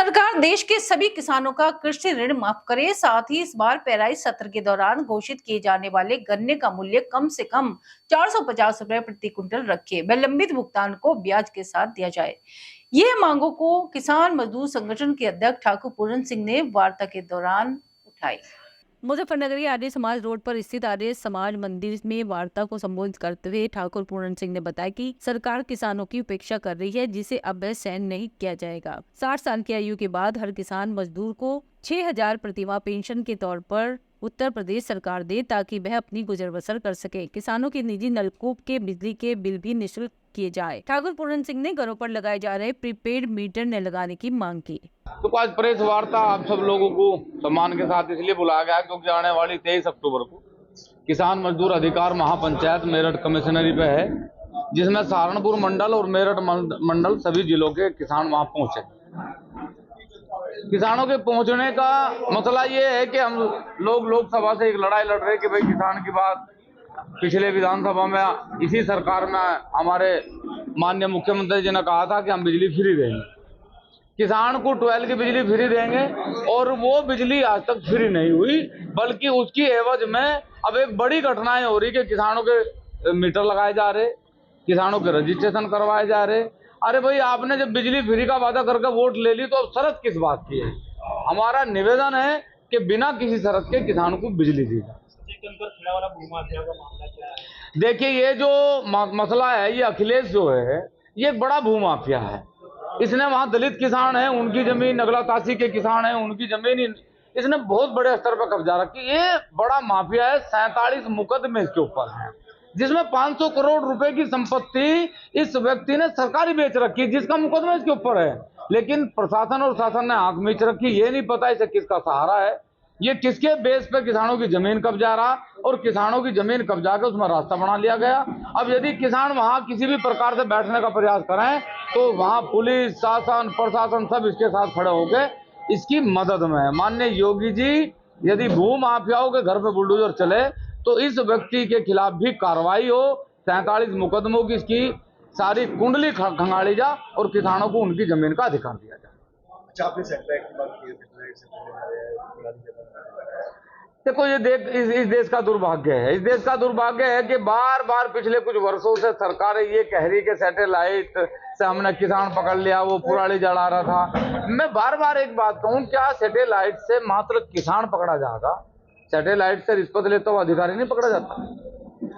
सरकार देश के सभी किसानों का कृषि ऋण माफ करे, साथ ही इस बार पेराई सत्र के दौरान घोषित किए जाने वाले गन्ने का मूल्य कम से कम 450 रुपए प्रति क्विंटल रखे, विलंबित भुगतान को ब्याज के साथ दिया जाए। ये मांगों को किसान मजदूर संगठन के अध्यक्ष ठाकुर पूरन सिंह ने वार्ता के दौरान उठाई। मुजफ्फरनगर आर्य समाज रोड पर स्थित आर्य समाज मंदिर में वार्ता को संबोधित करते हुए ठाकुर पूरन सिंह ने बताया कि सरकार किसानों की उपेक्षा कर रही है, जिसे अब सहन नहीं किया जाएगा। 60 साल की आयु के बाद हर किसान मजदूर को 6000 प्रतिमाह पेंशन के तौर पर उत्तर प्रदेश सरकार दे, ताकि वह अपनी गुजर बसर कर सके। किसानों के निजी नलकूप के बिजली के बिल भी निःशुल्क किए जाए। ठाकुर पूरन सिंह ने घरों पर लगाए जा रहे प्रीपेड मीटर न लगाने की मांग की। तो आज प्रेस वार्ता आप सब लोगों को सम्मान के साथ इसलिए बुलाया गया क्योंकि आने वाली 23 अक्टूबर को किसान मजदूर अधिकार महापंचायत मेरठ कमिश्नरी पे है, जिसमें सहारनपुर मंडल और मेरठ मंडल सभी जिलों के किसान वहां पहुंचे। किसानों के पहुंचने का मसला ये है कि हम लोग लोकसभा से एक लड़ाई लड़ रहे कि भाई किसान की बात पिछले विधानसभा में इसी सरकार में हमारे माननीय मुख्यमंत्री जी ने कहा था कि हम बिजली फ्री देंगे, किसान को 12 की बिजली फ्री देंगे, और वो बिजली आज तक फ्री नहीं हुई, बल्कि उसकी एवज में अब एक बड़ी घटनाएं हो रही कि किसानों के मीटर लगाए जा रहे, किसानों के रजिस्ट्रेशन करवाए जा रहे। अरे भाई, आपने जब बिजली फ्री का वादा करके वोट ले ली तो अब शर्त किस बात की है? हमारा निवेदन है कि बिना किसी शर्त के किसानों को बिजली दी जाए। देखिए, ये जो मसला है, ये अखिलेश जो है ये एक बड़ा भूमाफिया है। इसने वहां दलित किसान है उनकी जमीन, नगला तासी के किसान है उनकी जमीन इसने बहुत बड़े स्तर पर कब्जा रखी। ये बड़ा माफिया है। 47 मुकदमे इसके ऊपर हैं, जिसमें 500 करोड़ रुपए की संपत्ति इस व्यक्ति ने सरकारी बेच रखी, जिसका मुकदमा इसके ऊपर है। लेकिन प्रशासन और शासन ने आंख मीच रखी। ये नहीं पता इसे किसका सहारा है, ये किसके बेस पे किसानों की जमीन कब्जा रहा, और किसानों की जमीन कब्जा के उसमें रास्ता बना लिया गया। अब यदि किसान वहां किसी भी प्रकार से बैठने का प्रयास करें तो वहां पुलिस, शासन, प्रशासन सब इसके साथ खड़े होंगे, इसकी मदद में है। माननीय योगी जी, यदि भू माफियाओं के घर पे बुलडोजर चले तो इस व्यक्ति के खिलाफ भी कार्रवाई हो, 47 मुकदमों की इसकी सारी कुंडली खंगाली जा और किसानों को उनकी जमीन का अधिकार दिया जाए। देखो, ये इस देश का दुर्भाग्य है। इस देश का दुर्भाग्य है कि बार बार पिछले कुछ वर्षों से सरकारें ये कह रही कि सैटेलाइट से हमने किसान पकड़ लिया, वो पुराली जला रहा था। मैं बार बार एक बात कहूं, क्या सैटेलाइट से मात्र किसान पकड़ा जाएगा? सैटेलाइट से रिश्वत लेता हुआ अधिकारी नहीं पकड़ा जाता।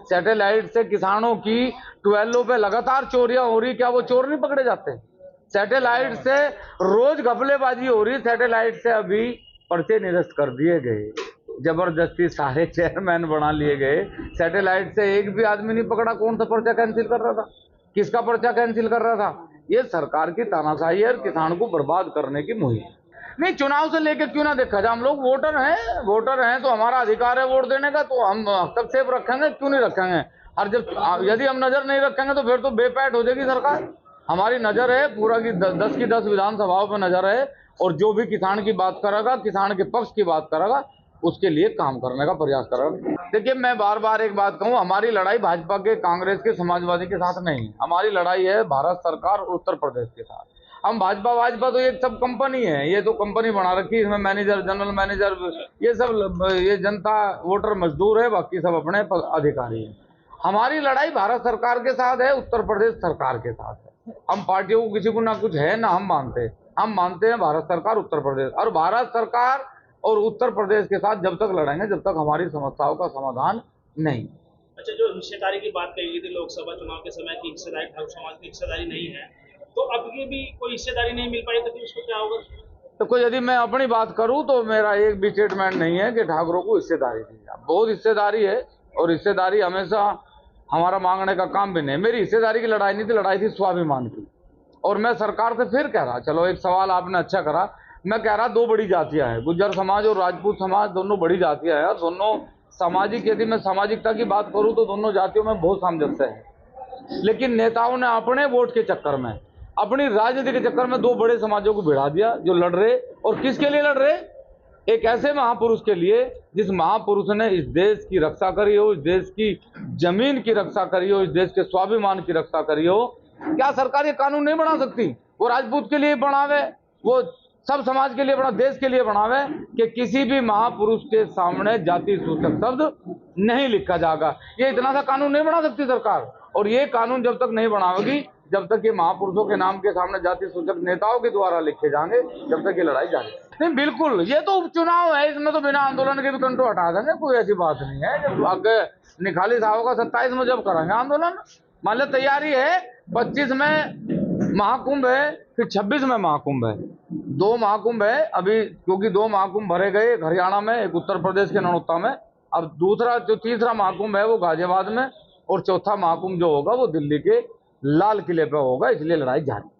सैटेलाइट से किसानों की 12 पे लगातार चोरियां हो रही, क्या वो चोर नहीं पकड़े जाते? सैटेलाइट से रोज घपलेबाजी हो रही, सैटेलाइट से अभी पर्चे निरस्त कर दिए गए, जबरदस्ती सारे चेयरमैन बना लिए गए। सैटेलाइट से एक भी आदमी नहीं पकड़ा। कौन सा पर्चा कैंसिल कर रहा था, किसका पर्चा कैंसिल कर रहा था? ये सरकार की तानाशाही है और किसान को बर्बाद करने की मुहिम। नहीं, चुनाव से लेकर क्यों ना देखा जाए? हम लोग वोटर हैं तो हमारा अधिकार है वोट देने का, तो हम हस्तक्षेप रखेंगे, क्यों नहीं रखेंगे? और जब यदि हम नजर नहीं रखेंगे तो फिर तो बेपैठ हो जाएगी सरकार। हमारी नजर है पूरा की 10 की 10 विधानसभाओं पर नजर है, और जो भी किसान की बात करेगा, किसान के पक्ष की बात करेगा, उसके लिए काम करने का प्रयास करेगा। देखिए, मैं बार बार एक बात कहूँ, हमारी लड़ाई भाजपा के, कांग्रेस के, समाजवादी के साथ नहीं है। हमारी लड़ाई है भारत सरकार और उत्तर प्रदेश के साथ। हम भाजपा तो एक सब कंपनी है, ये तो कंपनी बना रखी है, इसमें मैनेजर, जनरल मैनेजर, ये सब, ये जनता वोटर मजदूर है, बाकी सब अपने अधिकारी है। हमारी लड़ाई भारत सरकार के साथ है, उत्तर प्रदेश सरकार के साथ है। हम पार्टियों को किसी को ना कुछ है ना हम मानते हैं भारत सरकार, उत्तर प्रदेश, और भारत सरकार और उत्तर प्रदेश के साथ जब तक लड़ेंगे जब तक हमारी समस्याओं का समाधान नहीं। अच्छा, जो हिस्सेदारी की बात कही गई थी लोकसभा चुनाव के समय की, हिस्सेदारी ठाकुर समाज की हिस्सेदारी नहीं है, तो अब ये भी कोई हिस्सेदारी नहीं मिल पाई तो फिर उसको क्या होगा? तो कोई, यदि मैं अपनी बात करूं तो मेरा एक भी स्टेटमेंट नहीं है कि ठाकुरों को हिस्सेदारी दी जाए। बहुत हिस्सेदारी है, और हिस्सेदारी हमेशा हमारा मांगने का काम भी नहीं। मेरी हिस्सेदारी की लड़ाई नहीं थी, लड़ाई थी स्वाभिमान की। और मैं सरकार से फिर कह रहा, चलो एक सवाल आपने अच्छा करा, मैं कह रहा 2 बड़ी जातियां हैं, गुज्जर समाज और राजपूत समाज, दोनों बड़ी जातियां हैं। दोनों सामाजिक, यदि मैं सामाजिकता की बात करूं तो दोनों जातियों में बहुत सामंजस्य है। लेकिन नेताओं ने अपने वोट के चक्कर में, अपनी राजनीति के चक्कर में 2 बड़े समाजों को भिड़ा दिया, जो लड़ रहे। और किसके लिए लड़ रहे? एक ऐसे महापुरुष के लिए जिस महापुरुष ने इस देश की रक्षा करी हो, इस देश की जमीन की रक्षा करी हो, इस देश के स्वाभिमान की रक्षा करी हो। क्या सरकार ये कानून नहीं बना सकती? वो राजपूत के लिए बनावे, वो सब समाज के लिए बना, देश के लिए बनावे कि किसी भी महापुरुष के सामने जाति सूचक शब्द नहीं लिखा जाएगा। ये इतना सा कानून नहीं बना सकती सरकार, और ये कानून जब तक नहीं बनावेगी, जब तक ये महापुरुषों के नाम के सामने जाति सूचक नेताओं के द्वारा लिखे जाएंगे, जब तक ये लड़ाई जारी नहीं। बिल्कुल, ये तो उपचुनाव है, इसमें तो बिना आंदोलन के भी कंट्रोल हटा देंगे, कोई ऐसी बात नहीं है। जब आगे निखाली साहब का 27 में जब करेंगे आंदोलन, मान लो तैयारी है, 25 में महाकुंभ है, फिर 26 में महाकुंभ है, 2 महाकुंभ है अभी, क्योंकि 2 महाकुंभ भरे गए, एक हरियाणा में, एक उत्तर प्रदेश के ननौता में। अब दूसरा जो तीसरा महाकुंभ है वो गाजियाबाद में, और चौथा महाकुंभ जो होगा वो दिल्ली के लाल किले पे होगा, इसलिए लड़ाई जारी।